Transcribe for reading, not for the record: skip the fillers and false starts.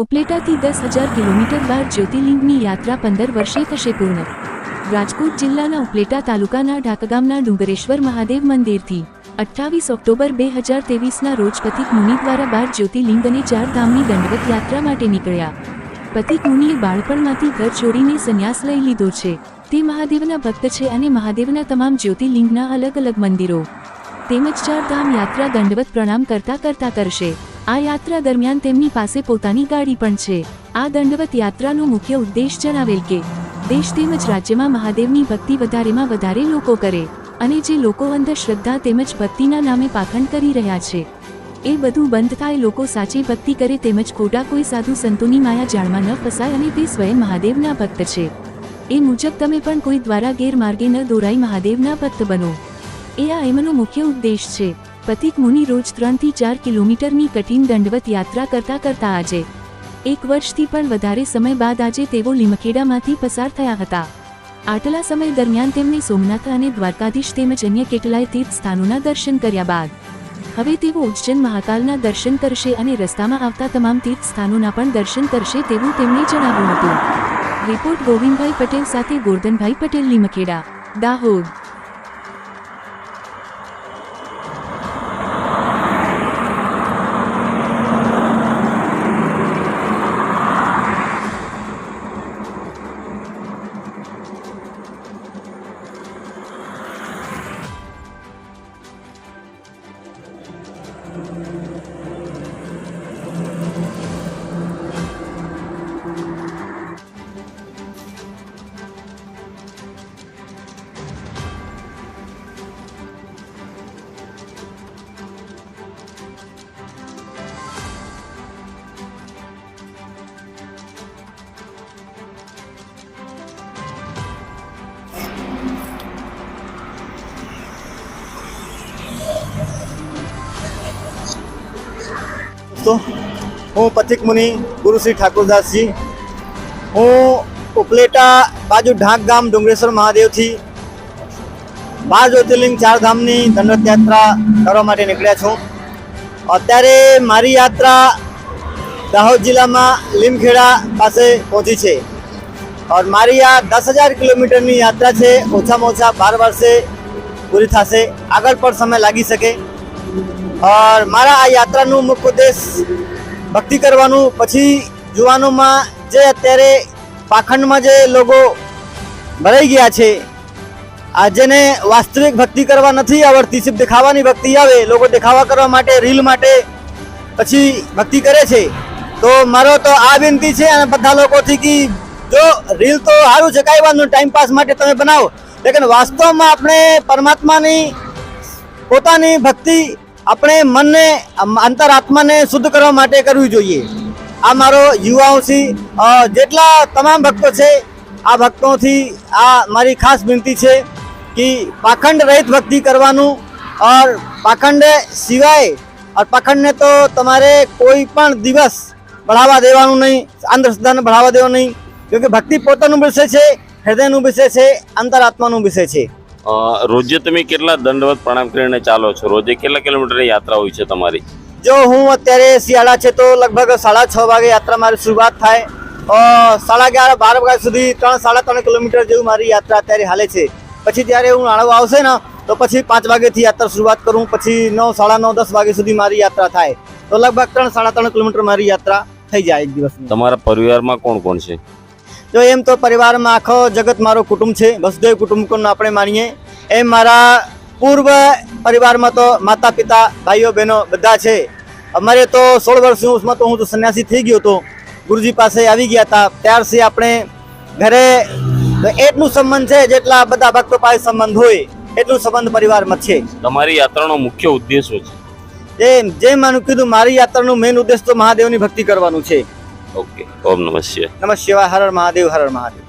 ઉપલેટાથી 10,000 kilometre બાર જ્યોતિર્લિંગની યાત્રા 15 વર્ષે થશે પૂર્ણ। રાજકોટ જિલ્લાના ઉપલેટા તાલુકાના ઢાકગામના ડુંગરેશ્વર મહાદેવ મંદિરથી 28 ઓક્ટોબર 2023ના રોજ પથિક મુનિ દ્વારા 12 જ્યોતિર્લિંગ અને 4 ધામની દંડવત યાત્રા માટે નીકળ્યા। પથિક મુનિએ બાળપણમાંથી ઘર છોડીને સંન્યાસ લઈ લીધો છે। તે મહાદેવના ભક્ત છે અને મહાદેવના તમામ જ્યોતિર્લિંગના અલગ અલગ મંદિરો તેમજ 4 ધામ યાત્રા દંડવત પ્રણામ કરતા કરશે। આ યાત્રા દરમિયાન તેમની પાસે પોતાની ગાડી પણ છે। આ દંડવત યાત્રાનો મુખ્ય ઉદ્દેશ જણાવેલ કે દેશ તેમજ રાજ્યમાં મહાદેવની ભક્તિ વધારેમાં વધારે લોકો કરે અને જે લોકો અંધશ્રદ્ધા તેમજ ભક્તિના નામે પાખંડ કરી રહ્યા છે એ બધું બંધ થાય, લોકો સાચી ભક્તિ કરે તેમજ ખોટા કોઈ સાધુ સંતોની માયા જાળમાં ન ફસાય અને તે સ્વયં મહાદેવના ભક્ત છે એ મુજબ તમે પણ કોઈ દ્વારા ગેરમાર્ગે ન દોરાઈ મહાદેવના ભક્ત બનો, એ આ એમનો મુખ્ય ઉદ્દેશ છે। પથિક મુનિ રોજ 3 થી 4 કિલોમીટરની કઠિન દંડવત યાત્રા કરતા આજે 1 વર્ષથી પણ વધારે સમય બાદ આજે તેઓ લીમખેડામાંથી પસાર થયા હતા। આટલા સમય દરમિયાન તેમણે સોમનાથ અને દ્વારકાધીશ તેમજ અન્ય કેટલાય તીર્થ સ્થાનોના દર્શન કર્યા બાદ હવે તેઓ ઉજ્જૈન મહાકાલના દર્શન કરશે અને રસ્તામાં આવતા તમામ તીર્થ સ્થાનોના પણ દર્શન કરશે તેવું તેમણે જણાવ્યું હતું। રિપોર્ટ ગોવિંદભાઈ પટેલ સાથે ગોરધનભાઈ પટેલ, લીમખેડા, દાહોદ। तो हूँ पथिक मुनि गुरु श्री ठाकुरदास जी, हूँ उपलेटा बाजू ढाक गाम डुंगरेश्वर महादेव थी 12 ज्योतिर्लिंग 4 धामनी दंडवत यात्रा करवा माटे निकळ्या छूं। अत्यारे मारी यात्रा दाहोद जिला में લીમખેડા पासे पहुंची है और मारी आ 10,000 किलोमीटर यात्रा है। ओछा में ओछा 12 वर्षे पूरी थशे, आगळ पण समय लागी सके। और मारा आ यात्रा मुख्य उद्देश्य भक्ति करवानुं, पछी जुवानों में जे अत्यारे पाखंड में जे लोगो भराई गया छे, आ जेने वास्तविक भक्ति करवा नथी आवड़ती, सिर्फ देखावानी भक्ति आवे, लोगो देखावा करवा माटे रील माटे पछी भक्ति करे छे। तो मारो तो आ विनती छे अने बधा लोकोथी कि जो रील तो सारूं छे, काई वांधो टाइम पास माटे तमे बनावो, लेकिन वास्तव में आपणे परमात्मानी पोतानी भक्ति अपने मन ने अंतरात्मा ने शुद्ध करवा माटे करवी जोईए। आ मारो युवाओं थी जेटला तमाम भक्तों छे, आ भक्तों थी आ मारी खास विनती छे कि पाखंड रहित भक्ति करवानुं और पाखंड सिवाय और पाखंड ने तो तमारे कोई पण दिवस बढ़ावा देवानुं नहीं, अंधश्रद्धा ने बढ़ावा देवा नहीं, क्योंकि भक्ति पोतानुं विषय छे, हृदयनुं विषय छे, अंतरात्मानुं विषय छे। रोजे तमे केटला दंडवत प्रणाम करीने चालो छो? रोजे केटला किलोमीटर यात्रा होय छे तमारी? जो हूँ अत्यारे शियाळा छे तो लगभग 6:30 वागे यात्रा मारी शुरुआत थाय और 11:30-12 वाग्या सुधी 3-3.5 किलोमीटर जेवी मारी यात्रा अत्यारे हाले छे। पछी त्यारे हूँ आळो आवशे ने तो पछी 5 वागेथी यात्रा शुरुआत करूँ, पछी 9, 9:30-10 वागे सुधी मारी यात्रा थाय तो लगभग 3-3.5 किलोमीटर मारी यात्रा थई जाय एक दिवस। तमारा परिवारमां कोण कोण छे? जो एम तो परिवार में आखो जगत मारो कुटुंब है, वसुदेव कुटुंबकम आपणे मानीए एम मारा पूर्व परिवार में तो माता पिता भाईओ बहनों बधा छे। अमारे तो 16 वर्ष उसमें तो हूँ तो सन्यासी थी गयो तो गुरुजी पासे आवी गया था, त्यार से अपने घरे एटलू संबंध है जेटला बधा भक्तों पासे संबंध होय एटलू संबंध परिवार में छे। तमारी यात्रानो मुख्य उद्देश्य छे? जे मानु कीधुं मारी यात्रानो मेन उद्देश्य तो महादेवनी भक्ति करवानुं छे। ओके, ओम नमः शिवाय। नमः शिवाय। हर हर महादेव, हर हर महादेव।